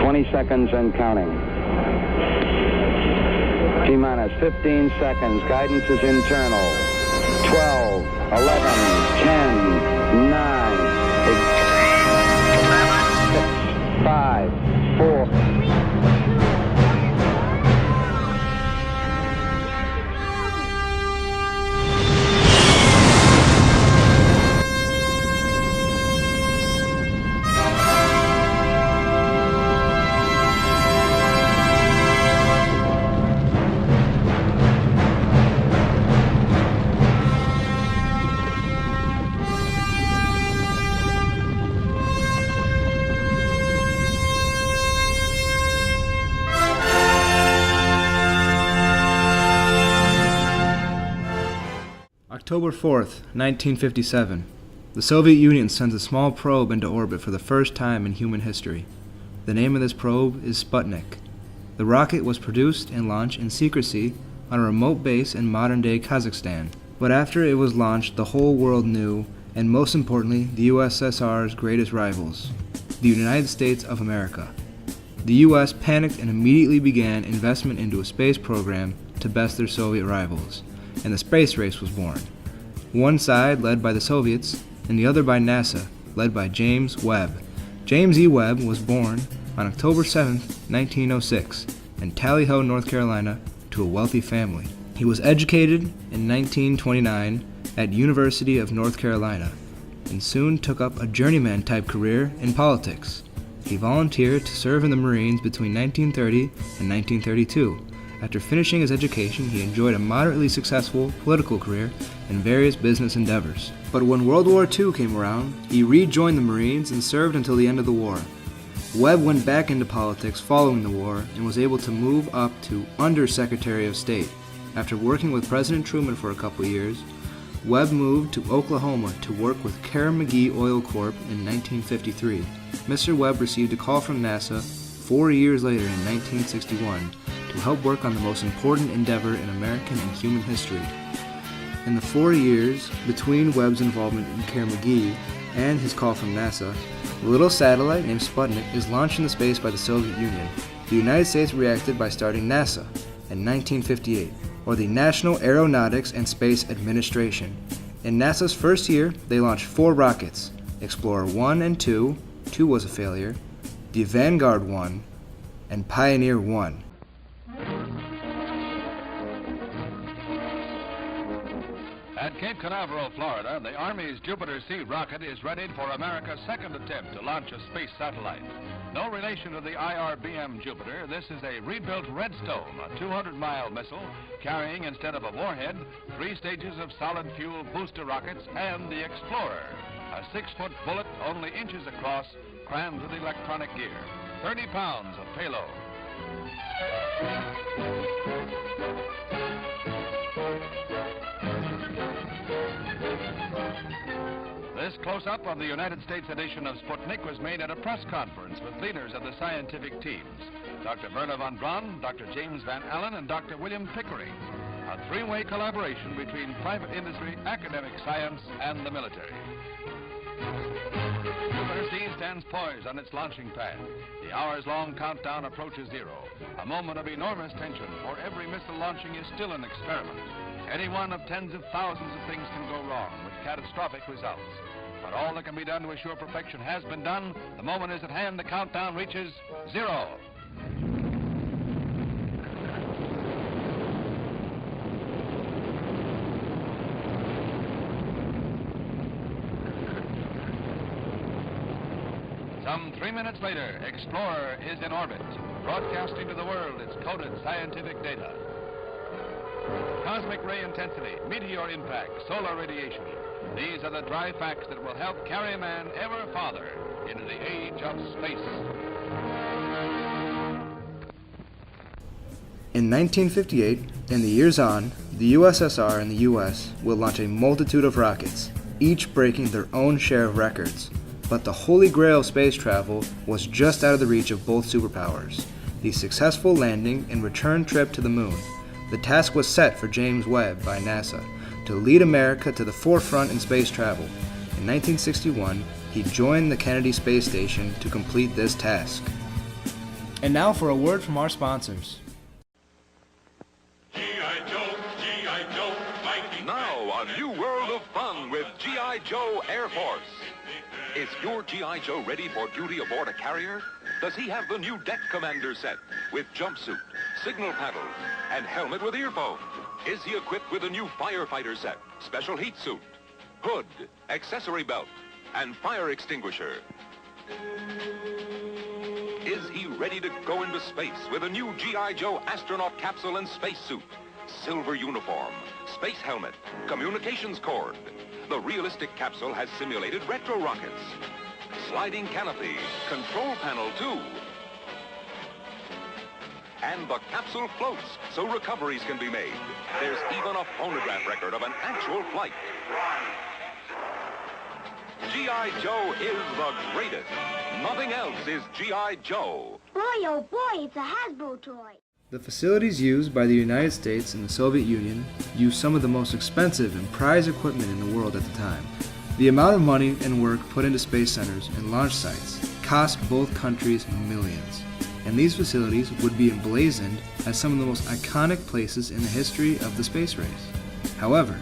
20 seconds and counting. T-minus 15 seconds. Guidance is internal. 12, 11, 10, 9, 8, 6, 5, 4. October 4th, 1957. The Soviet Union sends a small probe into orbit for the first time in human history. The name of this probe is Sputnik. The rocket was produced and launched in secrecy on a remote base in modern-day Kazakhstan. But after it was launched, the whole world knew, and most importantly, the USSR's greatest rivals, the United States of America. The US panicked and immediately began investment into a space program to best their Soviet rivals, and the space race was born. One side led by the Soviets, and the other by NASA, led by James Webb. James E. Webb was born on October 7, 1906, in Tally Ho, North Carolina, to a wealthy family. He was educated in 1929 at University of North Carolina, and soon took up a journeyman-type career in politics. He volunteered to serve in the Marines between 1930 and 1932. After finishing his education, he enjoyed a moderately successful political career in various business endeavors. But when World War II came around, he rejoined the Marines and served until the end of the war. Webb went back into politics following the war and was able to move up to Under-Secretary of State. After working with President Truman for a couple years, Webb moved to Oklahoma to work with Carnegie Oil Corp. In 1953. Mr. Webb received a call from NASA 4 years later in 1961 to help work on the most important endeavor in American and human history. In the 4 years between Webb's involvement in Carnegie and his call from NASA, a little satellite named Sputnik is launched into space by the Soviet Union. The United States reacted by starting NASA in 1958, or the National Aeronautics and Space Administration. In NASA's first year, they launched 4 rockets: Explorer 1 and 2, 2 was a failure, the Vanguard 1, and Pioneer 1. At Cape Canaveral, Florida, the Army's Jupiter C rocket is ready for America's second attempt to launch a space satellite. No relation to the IRBM Jupiter, this is a rebuilt Redstone, a 200-mile missile carrying, instead of a warhead, 3 stages of solid fuel booster rockets and the Explorer, a 6-foot bullet only inches across, crammed with electronic gear. 30 pounds of payload. This close-up of the United States edition of Sputnik was made at a press conference with leaders of the scientific teams, Dr. Wernher von Braun, Dr. James Van Allen, and Dr. William Pickering, a 3-way collaboration between private industry, academic science, and the military. Jupiter C stands poised on its launching pad. The hours-long countdown approaches 0, a moment of enormous tension, for every missile launching is still an experiment. Any one of tens of thousands of things can go wrong with catastrophic results. But all that can be done to assure perfection has been done. The moment is at hand. The countdown reaches 0. Some 3 minutes later, Explorer is in orbit, broadcasting to the world its coded scientific data. Cosmic ray intensity, meteor impact, solar radiation. These are the dry facts that will help carry man ever farther into the age of space. In 1958, and the years on, the USSR and the US will launch a multitude of rockets, each breaking their own share of records. But the holy grail of space travel was just out of the reach of both superpowers: the successful landing and return trip to the moon. The task was set for James Webb by NASA to lead America to the forefront in space travel. In 1961, he joined the Kennedy Space Station to complete this task. And now for a word from our sponsors. G.I. Joe, G.I. Joe, fighting. Now, a new world of fun with G.I. Joe Air Force. Is your G.I. Joe ready for duty aboard a carrier? Does he have the new deck commander set with jumpsuit, signal paddles, and helmet with earphone? Is he equipped with a new firefighter set, special heat suit, hood, accessory belt, and fire extinguisher? Is he ready to go into space with a new G.I. Joe astronaut capsule and spacesuit, silver uniform, space helmet, communications cord? The realistic capsule has simulated retro rockets, sliding canopy, control panel too. And the capsule floats so recoveries can be made. There's even a phonograph record of an actual flight. G.I. Joe is the greatest. Nothing else is G.I. Joe. Boy, oh boy, it's a Hasbro toy. The facilities used by the United States and the Soviet Union used some of the most expensive and prized equipment in the world at the time. The amount of money and work put into space centers and launch sites cost both countries millions, and these facilities would be emblazoned as some of the most iconic places in the history of the space race. However,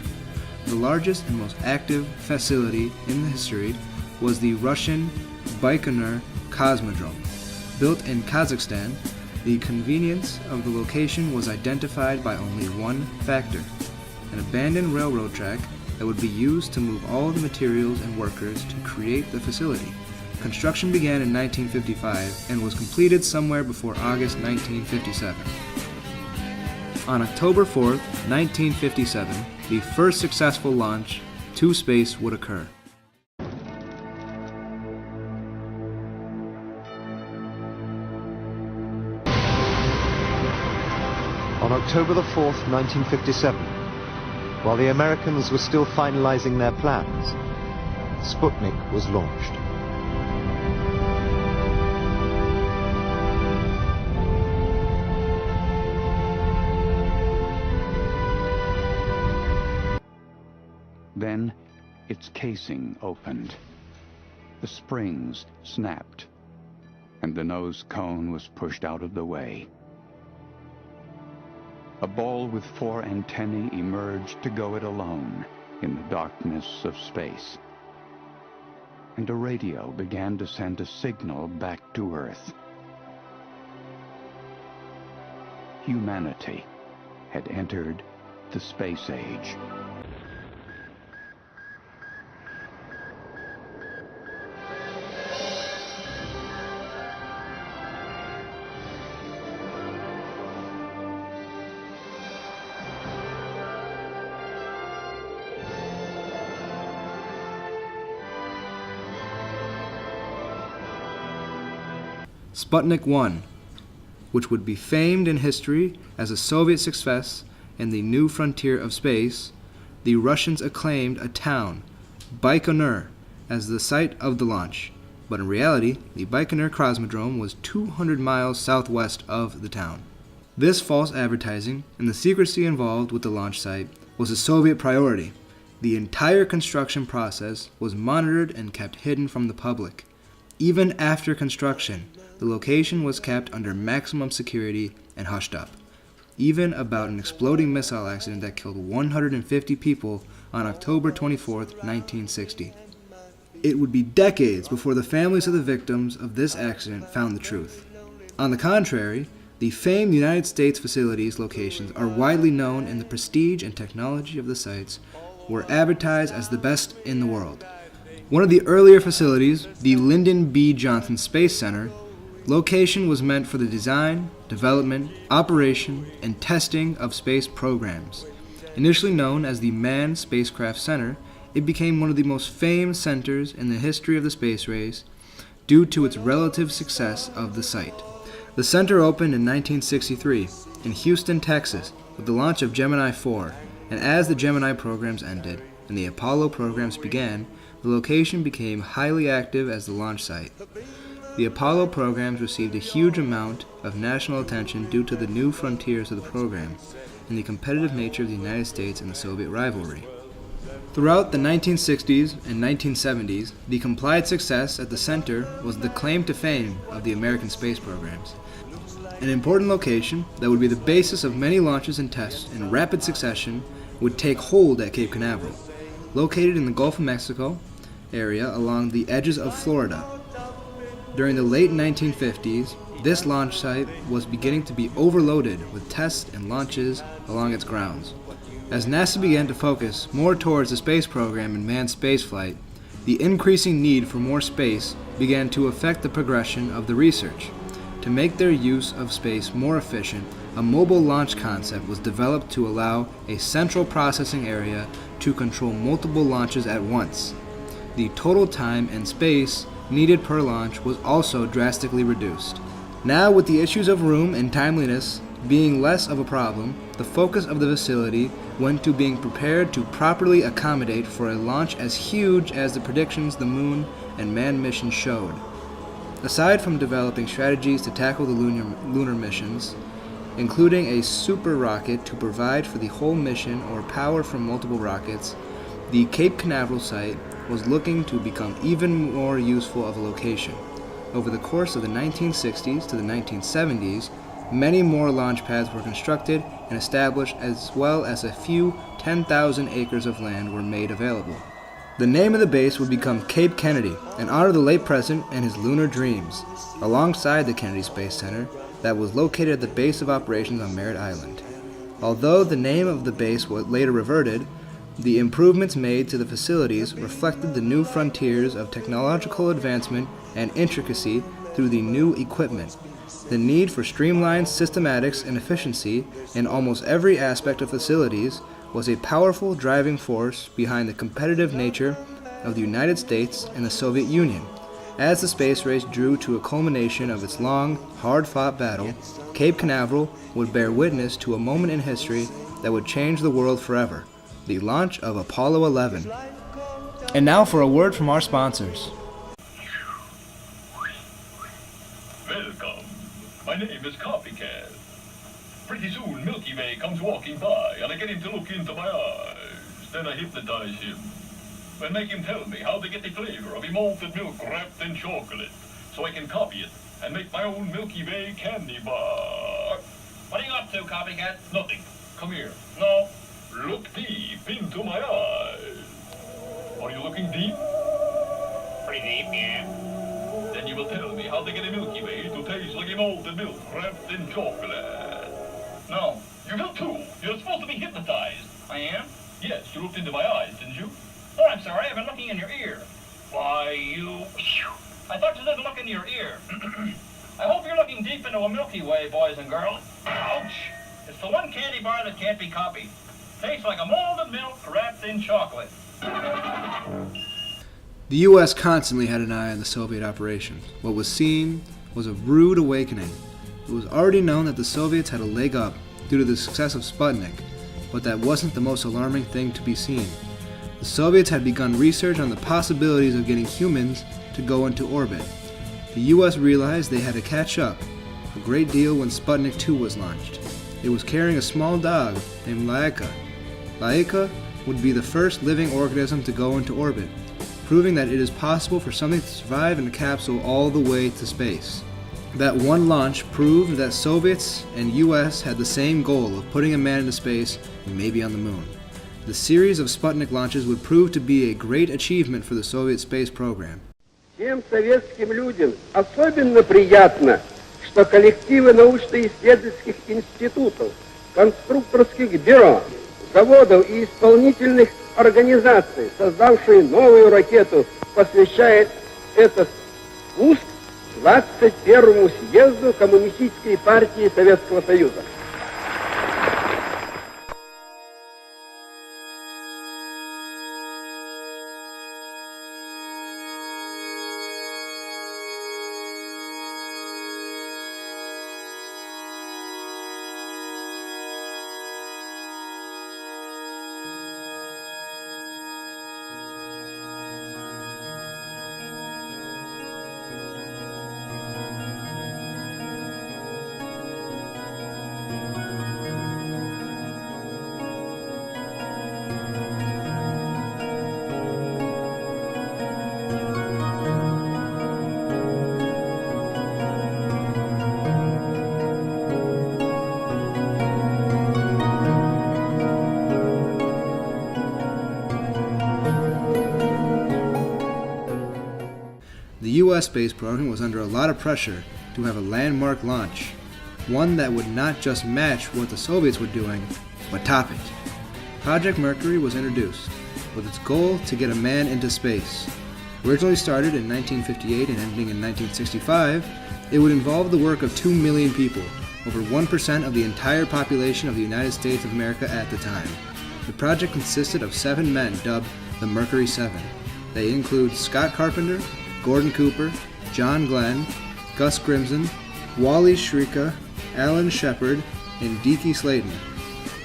the largest and most active facility in the history was the Russian Baikonur Cosmodrome. Built in Kazakhstan, the convenience of the location was identified by only one factor: an abandoned railroad track that would be used to move all the materials and workers to create the facility. Construction began in 1955 and was completed somewhere before August 1957. On October 4th, 1957, the first successful launch to space would occur. On October the 4th, 1957, while the Americans were still finalizing their plans, Sputnik was launched. Then, its casing opened. The springs snapped, and the nose cone was pushed out of the way. A ball with 4 antennae emerged to go it alone in the darkness of space. And a radio began to send a signal back to Earth. Humanity had entered the space age. Sputnik 1, which would be famed in history as a Soviet success and the new frontier of space, the Russians acclaimed a town, Baikonur, as the site of the launch. But in reality, the Baikonur Cosmodrome was 200 miles southwest of the town. This false advertising and the secrecy involved with the launch site was a Soviet priority. The entire construction process was monitored and kept hidden from the public. Even after construction, the location was kept under maximum security and hushed up, even about an exploding missile accident that killed 150 people on October 24, 1960. It would be decades before the families of the victims of this accident found the truth. On the contrary, the famed United States facilities locations are widely known, and the prestige and technology of the sites were advertised as the best in the world. One of the earlier facilities, the Lyndon B. Johnson Space Center, location was meant for the design, development, operation, and testing of space programs. Initially known as the Manned Spacecraft Center, it became one of the most famed centers in the history of the space race due to its relative success of the site. The center opened in 1963 in Houston, Texas, with the launch of Gemini 4, and as the Gemini programs ended and the Apollo programs began, the location became highly active as the launch site. The Apollo programs received a huge amount of national attention due to the new frontiers of the program and the competitive nature of the United States and the Soviet rivalry. Throughout the 1960s and 1970s, the complied success at the center was the claim to fame of the American space programs. An important location that would be the basis of many launches and tests in rapid succession would take hold at Cape Canaveral, located in the Gulf of Mexico area along the edges of Florida. During the late 1950s, this launch site was beginning to be overloaded with tests and launches along its grounds. As NASA began to focus more towards the space program and manned spaceflight, the increasing need for more space began to affect the progression of the research. To make their use of space more efficient, a mobile launch concept was developed to allow a central processing area to control multiple launches at once. The total time and space needed per launch was also drastically reduced. Now, with the issues of room and timeliness being less of a problem, the focus of the facility went to being prepared to properly accommodate for a launch as huge as the predictions the Moon and manned mission showed. Aside from developing strategies to tackle the lunar missions, including a super rocket to provide for the whole mission or power from multiple rockets, the Cape Canaveral site was looking to become even more useful of a location. Over the course of the 1960s to the 1970s, many more launch pads were constructed and established, as well as a few 10,000 acres of land were made available. The name of the base would become Cape Kennedy, in honor of the late president and his lunar dreams, alongside the Kennedy Space Center that was located at the base of operations on Merritt Island. Although the name of the base was later reverted, the improvements made to the facilities reflected the new frontiers of technological advancement and intricacy through the new equipment. The need for streamlined systematics and efficiency in almost every aspect of facilities was a powerful driving force behind the competitive nature of the United States and the Soviet Union. As the space race drew to a culmination of its long, hard-fought battle, Cape Canaveral would bear witness to a moment in history that would change the world forever: the launch of Apollo 11. And now for a word from our sponsors. Welcome. My name is Copycat. Pretty soon Milky Way comes walking by and I get him to look into my eyes. Then I hypnotize him and make him tell me how to get the flavor of malted milk wrapped in chocolate so I can copy it and make my own Milky Way candy bar. What are you up to, Copycat? Nothing. Come here. No. Look deep into my eyes. Are you looking deep? Pretty deep, yeah. Then you will tell me how to get a Milky Way to taste like a malted milk wrapped in chocolate. No, you will too. You're supposed to be hypnotized. I am? Yes, you looked into my eyes, didn't you? Oh, I'm sorry. I've been looking in your ear. Why, you... I thought you didn't look into your ear. I hope you're looking deep into a Milky Way, boys and girls. Ouch! It's the one candy bar that can't be copied. Tastes like a malted milk wrapped in chocolate. The U.S. constantly had an eye on the Soviet operations. What was seen was a rude awakening. It was already known that the Soviets had a leg up due to the success of Sputnik, but that wasn't the most alarming thing to be seen. The Soviets had begun research on the possibilities of getting humans to go into orbit. The U.S. realized they had to catch up a great deal when Sputnik 2 was launched. It was carrying a small dog named Laika. Laika would be the first living organism to go into orbit, proving that it is possible for something to survive in a capsule all the way to space. That one launch proved that Soviets and US had the same goal of putting a man into space and maybe on the moon. The series of Sputnik launches would prove to be a great achievement for the Soviet space program. Всем советским людям особенно приятно, что коллективы научно-исследовательских институтов, конструкторских бюро, заводов и исполнительных организаций, создавшие новую ракету, посвящает этот спуск 21-му съезду Коммунистической партии Советского Союза. U.S. space program was under a lot of pressure to have a landmark launch, one that would not just match what the Soviets were doing, but top it. Project Mercury was introduced, with its goal to get a man into space. Originally started in 1958 and ending in 1965, it would involve the work of 2 million people, over 1% of the entire population of the United States of America at the time. The project consisted of 7 men dubbed the Mercury 7. They include Scott Carpenter, Gordon Cooper, John Glenn, Gus Grimson, Wally Schirra, Alan Shepard, and Deke Slayton.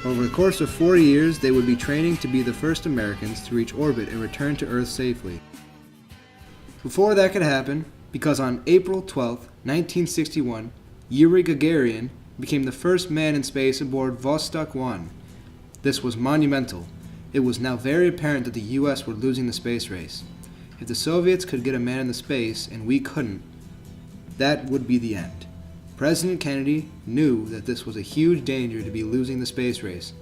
Over the course of 4 years, they would be training to be the first Americans to reach orbit and return to Earth safely. Before that could happen, because on April 12, 1961, Yuri Gagarin became the first man in space aboard Vostok 1. This was monumental. It was now very apparent that the U.S. were losing the space race. If the Soviets could get a man into space and we couldn't, that would be the end. President Kennedy knew that this was a huge danger to be losing the space race.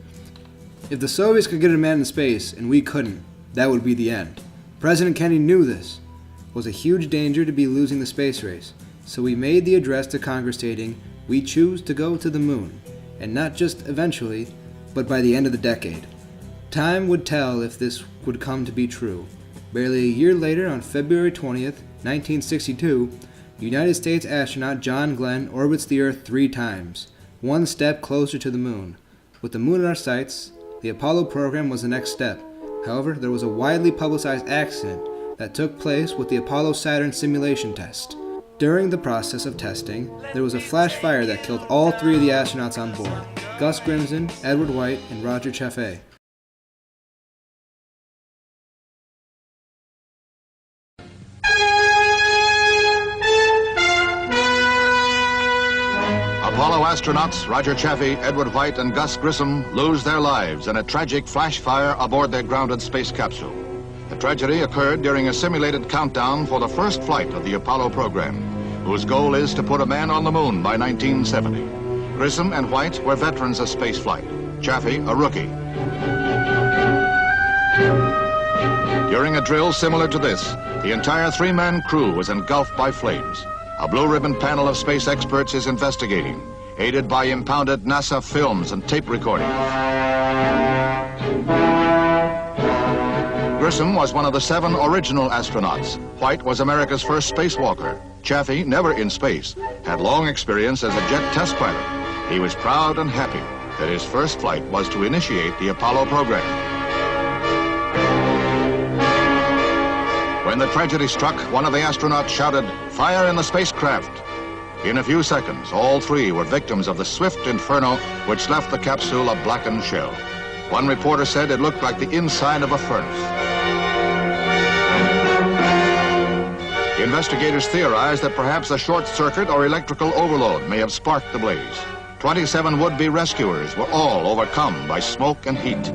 If the Soviets could get a man in space and we couldn't, that would be the end. President Kennedy knew this was a huge danger to be losing the space race, so he made the address to Congress stating, "We choose to go to the moon, and not just eventually, but by the end of the decade." Time would tell if this would come to be true. Barely a year later, on February 20th, 1962, United States astronaut John Glenn orbits the Earth 3 times, one step closer to the moon. With the moon in our sights, the Apollo program was the next step. However, there was a widely publicized accident that took place with the Apollo Saturn simulation test. During the process of testing, there was a flash fire that killed all 3 of the astronauts on board: Gus Grimson, Edward White, and Roger Chaffee. Apollo astronauts Roger Chaffee, Edward White, and Gus Grissom lose their lives in a tragic flash fire aboard their grounded space capsule. The tragedy occurred during a simulated countdown for the first flight of the Apollo program, whose goal is to put a man on the moon by 1970. Grissom and White were veterans of spaceflight, Chaffee a rookie. During a drill similar to this, the entire 3-man crew was engulfed by flames. A blue ribbon panel of space experts is investigating, aided by impounded NASA films and tape recordings. Grissom was one of the 7 original astronauts. White was America's first spacewalker. Chaffee, never in space, had long experience as a jet test pilot. He was proud and happy that his first flight was to initiate the Apollo program. When the tragedy struck, one of the astronauts shouted, "Fire in the spacecraft!" In a few seconds, all 3 were victims of the swift inferno which left the capsule a blackened shell. One reporter said it looked like the inside of a furnace. Investigators theorized that perhaps a short circuit or electrical overload may have sparked the blaze. 27 would-be rescuers were all overcome by smoke and heat.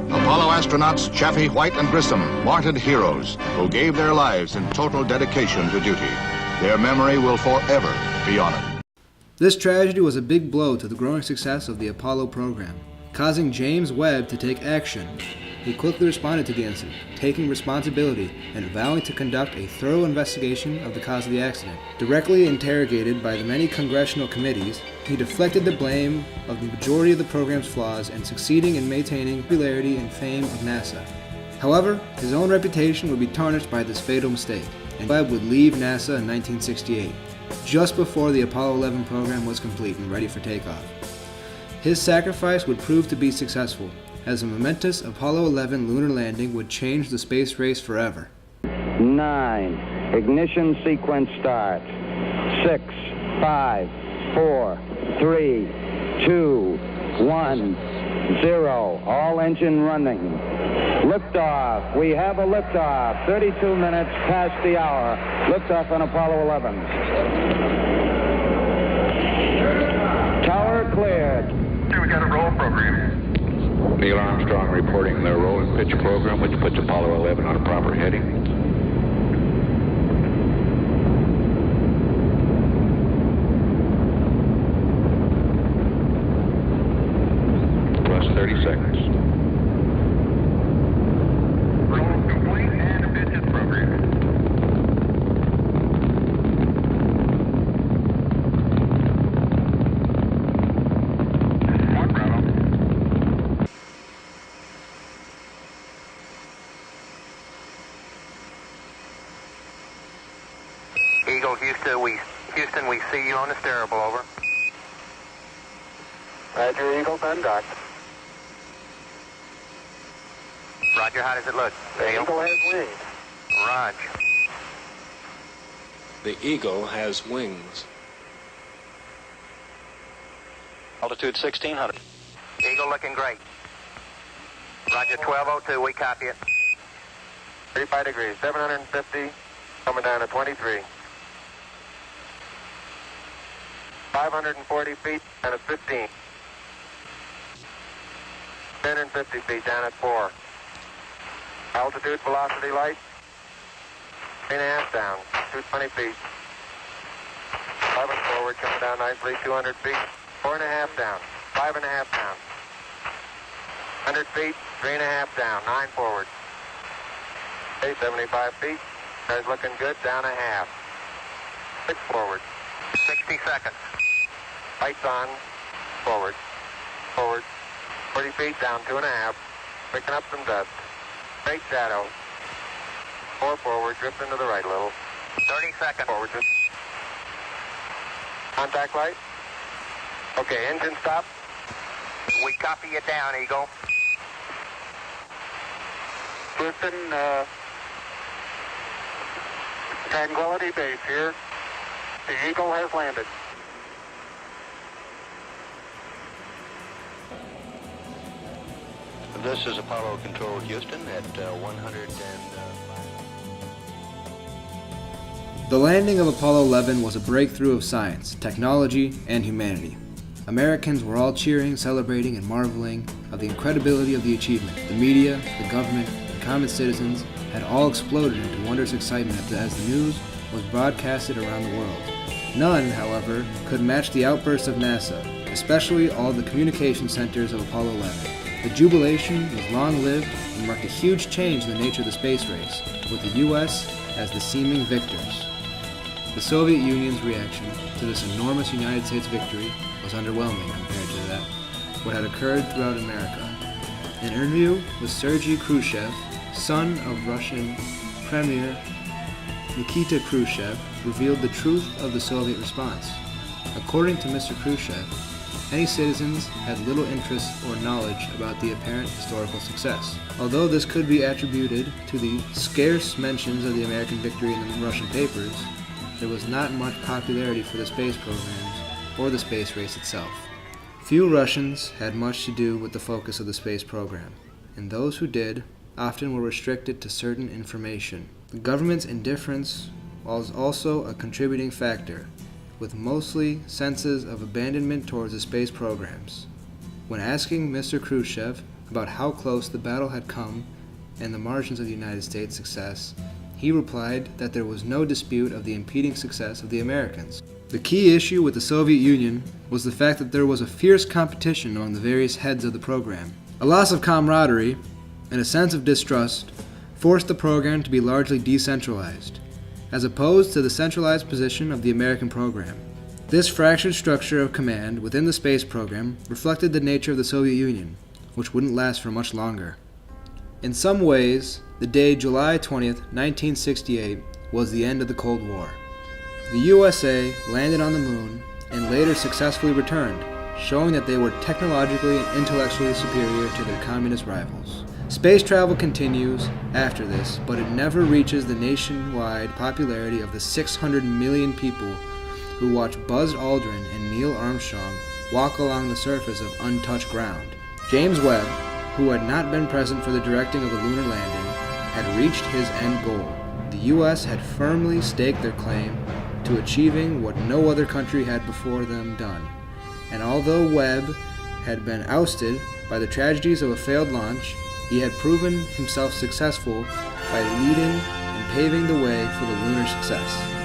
Apollo astronauts Chaffee, White, and Grissom, martyred heroes who gave their lives in total dedication to duty. Their memory will forever be honored. This tragedy was a big blow to the growing success of the Apollo program, causing James Webb to take action. He quickly responded to the incident, taking responsibility and vowing to conduct a thorough investigation of the cause of the accident. Directly interrogated by the many congressional committees, he deflected the blame of the majority of the program's flaws and succeeding in maintaining popularity and fame of NASA. However, his own reputation would be tarnished by this fatal mistake, and Webb would leave NASA in 1968, just before the Apollo 11 program was complete and ready for takeoff. His sacrifice would prove to be successful, as a momentous Apollo 11 lunar landing would change the space race forever. 9. Ignition sequence start. 6, 5, 4, 3, 2, 1, 0. All engine running. Liftoff. We have a liftoff. 32 minutes past the hour. Liftoff on Apollo 11. Tower cleared. Okay, we got a roll program. Neil Armstrong reporting the roll and pitch program, which puts Apollo 11 on a proper heading. Plus 30 seconds. Roll complete. Eagle, Houston, we see you on the steerable, over. Roger, Eagle, conduct. Roger, how does it look? The Eagle has wings. Roger. The Eagle has wings. Altitude 1600. Eagle looking great. Roger, 1202, we copy it. 35 degrees, 750, coming down to 23. 540 feet down at 15. 1050 feet down at 4. Altitude, velocity, light. 3.5 down, 220 feet. 11 forward, coming down nicely, 200 feet. 4.5 down, 5.5 down. 100 feet, 3.5 down, 9 forward. 75 feet, car's looking good, down a half. 6 forward. 60 seconds. Lights on, forward, forward. 40 feet, down 2.5. Picking up some dust. Straight shadow. 4 forward, drifting to the right a little. 30 seconds. Forward, drift. Contact light. Okay, engine stop. We copy you down, Eagle. Houston, Tranquility Base here. The Eagle has landed. This is Apollo Control Houston at 100 The landing of Apollo 11 was a breakthrough of science, technology, and humanity. Americans were all cheering, celebrating, and marveling of the incredibility of the achievement. The media, the government, and common citizens had all exploded into wondrous excitement as the news was broadcasted around the world. None, however, could match the outbursts of NASA, especially all the communication centers of Apollo 11. The jubilation was long-lived and marked a huge change in the nature of the space race, with the U.S. as the seeming victors. The Soviet Union's reaction to this enormous United States victory was underwhelming compared to that what had occurred throughout America. An interview with Sergei Khrushchev, son of Russian Premier Nikita Khrushchev, revealed the truth of the Soviet response. According to Mr. Khrushchev, any citizens had little interest or knowledge about the apparent historical success. Although this could be attributed to the scarce mentions of the American victory in the Russian papers, there was not much popularity for the space programs or the space race itself. Few Russians had much to do with the focus of the space program, and those who did often were restricted to certain information. The government's indifference was also a contributing factor, with mostly senses of abandonment towards the space programs. When asking Mr. Khrushchev about how close the battle had come and the margins of the United States' success, he replied that there was no dispute of the impending success of the Americans. The key issue with the Soviet Union was the fact that there was a fierce competition among the various heads of the program. A loss of camaraderie and a sense of distrust forced the program to be largely decentralized, as opposed to the centralized position of the American program. This fractured structure of command within the space program reflected the nature of the Soviet Union, which wouldn't last for much longer. In some ways, the day July 20th, 1968 was the end of the Cold War. The USA landed on the moon and later successfully returned, showing that they were technologically and intellectually superior to their communist rivals. Space travel continues after this, but it never reaches the nationwide popularity of the 600 million people who watch Buzz Aldrin and Neil Armstrong walk along the surface of untouched ground. James Webb, who had not been present for the directing of the lunar landing, had reached his end goal. The U.S. had firmly staked their claim to achieving what no other country had before them done. And although Webb had been ousted by the tragedies of a failed launch, he had proven himself successful by leading and paving the way for the lunar success.